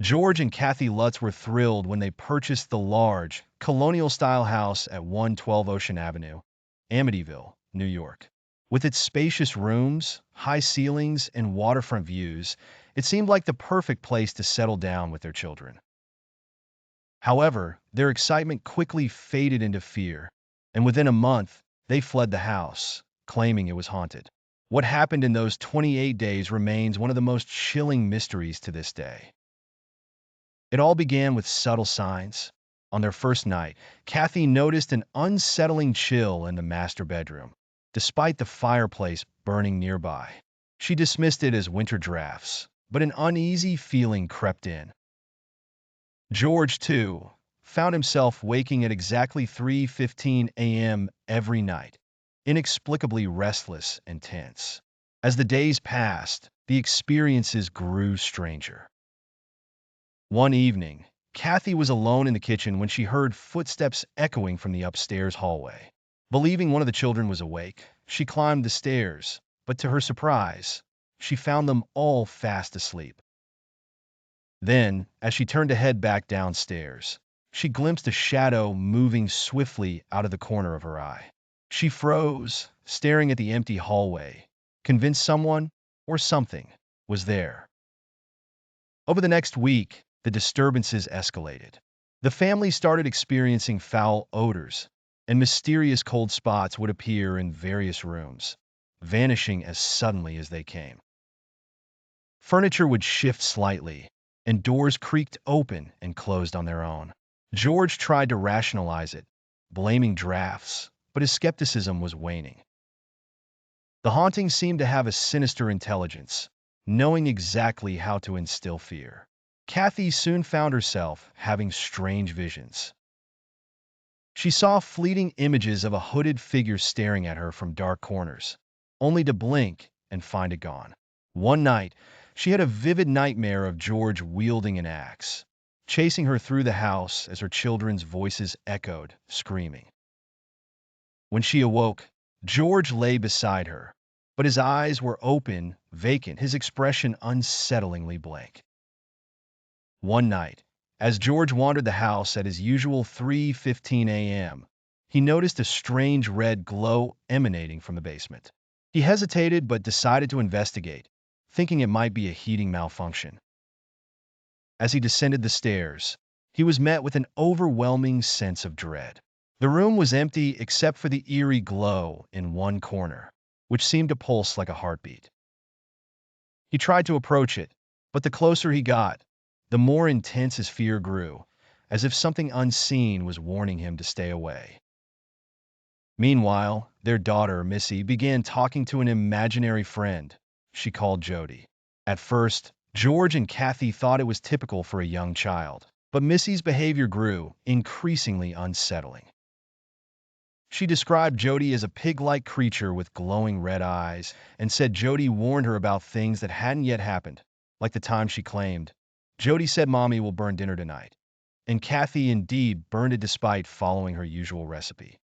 George and Kathy Lutz were thrilled when they purchased the large, colonial-style house at 112 Ocean Avenue, Amityville, New York. With its spacious rooms, high ceilings, and waterfront views, it seemed like the perfect place to settle down with their children. However, their excitement quickly faded into fear, and within a month, they fled the house, claiming it was haunted. What happened in those 28 days remains one of the most chilling mysteries to this day. It all began with subtle signs. On their first night, Kathy noticed an unsettling chill in the master bedroom, despite the fireplace burning nearby. She dismissed it as winter drafts, but an uneasy feeling crept in. George, too, found himself waking at exactly 3:15 a.m. every night, inexplicably restless and tense. As the days passed, the experiences grew stranger. One evening, Kathy was alone in the kitchen when she heard footsteps echoing from the upstairs hallway. Believing one of the children was awake, she climbed the stairs, but to her surprise, she found them all fast asleep. Then, as she turned to head back downstairs, she glimpsed a shadow moving swiftly out of the corner of her eye. She froze, staring at the empty hallway, convinced someone, or something, was there. Over the next week, the disturbances escalated. The family started experiencing foul odors, and mysterious cold spots would appear in various rooms, vanishing as suddenly as they came. Furniture would shift slightly, and doors creaked open and closed on their own. George tried to rationalize it, blaming drafts, but his skepticism was waning. The haunting seemed to have a sinister intelligence, knowing exactly how to instill fear. Kathy soon found herself having strange visions. She saw fleeting images of a hooded figure staring at her from dark corners, only to blink and find it gone. One night, she had a vivid nightmare of George wielding an axe, chasing her through the house as her children's voices echoed, screaming. When she awoke, George lay beside her, but his eyes were open, vacant, his expression unsettlingly blank. One night, as George wandered the house at his usual 3:15 a.m., he noticed a strange red glow emanating from the basement. He hesitated but decided to investigate, thinking it might be a heating malfunction. As he descended the stairs, he was met with an overwhelming sense of dread. The room was empty except for the eerie glow in one corner, which seemed to pulse like a heartbeat. He tried to approach it, but the closer he got, the more intense his fear grew, as if something unseen was warning him to stay away. Meanwhile, their daughter, Missy, began talking to an imaginary friend she called Jody. At first, George and Kathy thought it was typical for a young child, but Missy's behavior grew, increasingly unsettling. She described Jody as a pig-like creature with glowing red eyes and said Jody warned her about things that hadn't yet happened, like the time she claimed, "Jody said Mommy will burn dinner tonight." And Kathy indeed burned it despite following her usual recipe.